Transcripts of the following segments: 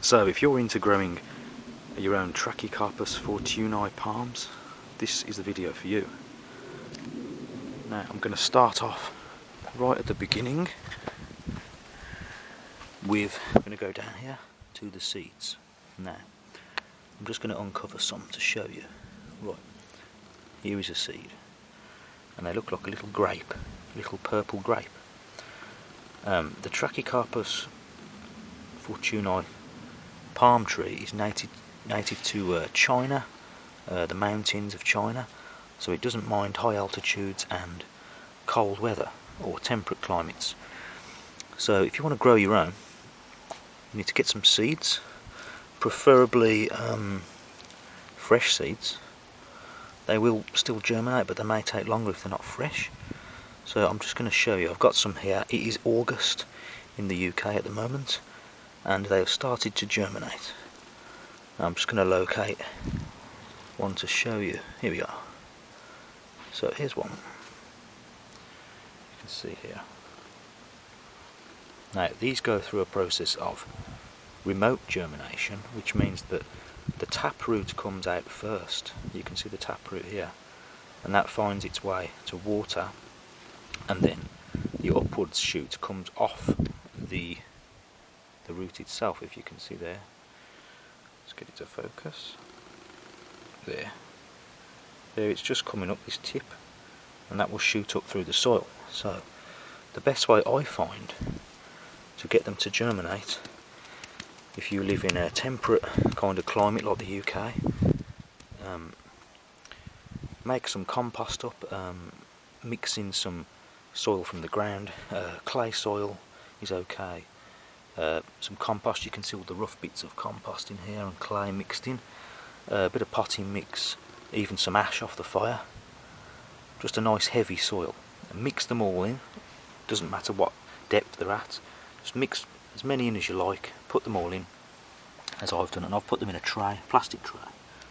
So if you're into growing your own Trachycarpus Fortunei palms, this is the video for you. Now I'm going to start off right at the beginning with, I'm going to go down here to the seeds. Now I'm just going to uncover some to show you. Right, here is a seed, and they look like a little grape, a little purple grape. The Trachycarpus Fortunei palm tree is native to China, the mountains of China, so it doesn't mind high altitudes and cold weather or temperate climates. So if you want to grow your own, you need to get some seeds, preferably fresh seeds. They will still germinate, but they may take longer if they're not fresh. So I'm just going to show you. I've got some here. It is August in the UK at the moment, and they have started to germinate. Now I'm just going to locate one to show you. Here we are. So here's one. You can see here. Now these go through a process of remote germination, which means that the taproot comes out first. You can see the taproot here, and that finds its way to water, and then the upwards shoot comes off the root itself, if you can see there. Let's get it to focus. There it's just coming up this tip, and that will shoot up through the soil. So the best way I find to get them to germinate, if you live in a temperate kind of climate like the UK, make some compost up, mix in some soil from the ground, clay soil is okay, some compost. You can see all the rough bits of compost in here and clay mixed in, a bit of potting mix, even some ash off the fire, just a nice heavy soil, and mix them all in. Doesn't matter what depth they're at, just mix as many in as you like, put them all in as I've done, and I've put them in a tray, plastic tray.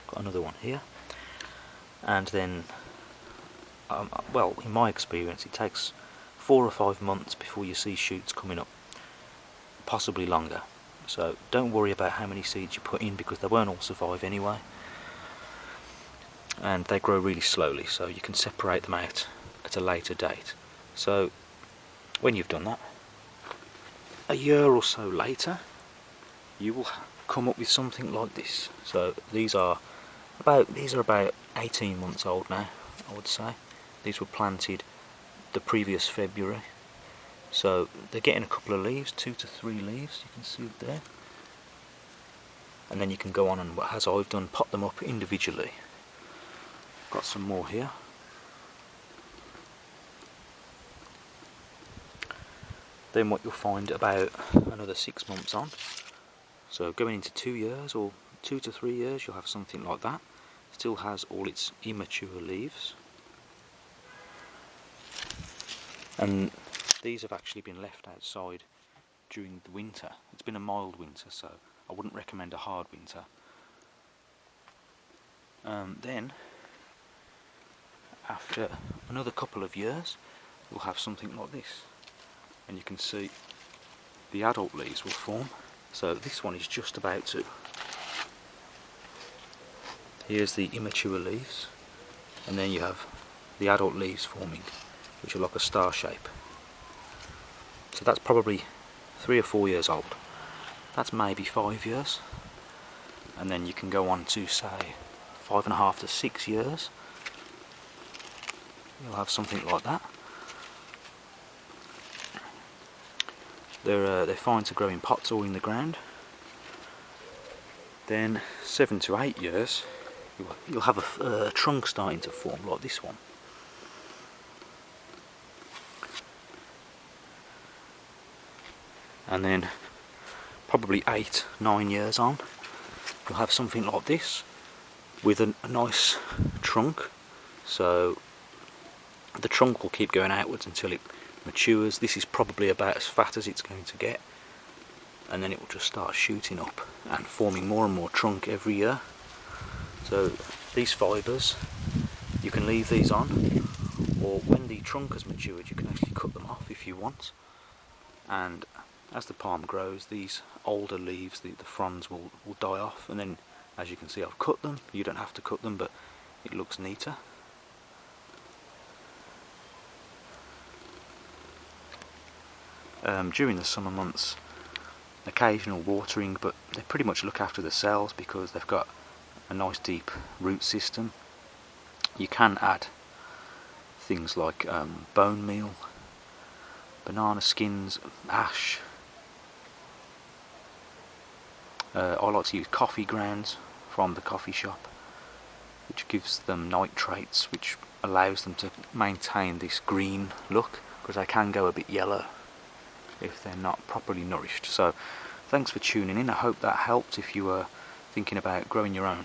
Got another one here, and then well, in my experience it takes 4 or 5 months before you see shoots coming up, possibly longer. So don't worry about how many seeds you put in, because they won't all survive anyway, and they grow really slowly, so you can separate them out at a later date. So when you've done that, a year or so later, you will come up with something like this. So these are about 18 months old now, I would say. These were planted the previous February, so they're getting a couple of leaves, 2 to 3 leaves, you can see it there. And then you can go on and, as I've done, pot them up individually. Got some more here. Then what you'll find about another 6 months on, so going into 2 years or 2 to 3 years, you'll have something like that. Still has all its immature leaves, and these have actually been left outside during the winter. It's been a mild winter, so I wouldn't recommend a hard winter. Then after another couple of years, you'll have something like this, and you can see the adult leaves will form. So this one is just about to. Here's the immature leaves, and then you have the adult leaves forming, which are like a star shape. So that's probably 3 or 4 years old. That's maybe 5 years, and then you can go on to say 5.5 to 6 years. You'll have something like that. They're fine to grow in pots or in the ground. Then 7 to 8 years, you'll have a trunk starting to form like this one. And then probably 8, 9 years on, you'll have something like this with a nice trunk. So the trunk will keep going outwards until it matures. This is probably about as fat as it's going to get, and then it will just start shooting up and forming more and more trunk every year. So these fibres, you can leave these on, or when the trunk has matured you can actually cut them off if you want, and as the palm grows, these older leaves, the fronds will die off, and then as you can see I've cut them. You don't have to cut them, but it looks neater. During the summer months, occasional watering, but they pretty much look after themselves because they've got a nice deep root system. You can add things like bone meal, banana skins, ash. I like to use coffee grounds from the coffee shop, which gives them nitrates, which allows them to maintain this green look, because they can go a bit yellow if they're not properly nourished. So thanks for tuning in. I hope that helped if you were thinking about growing your own.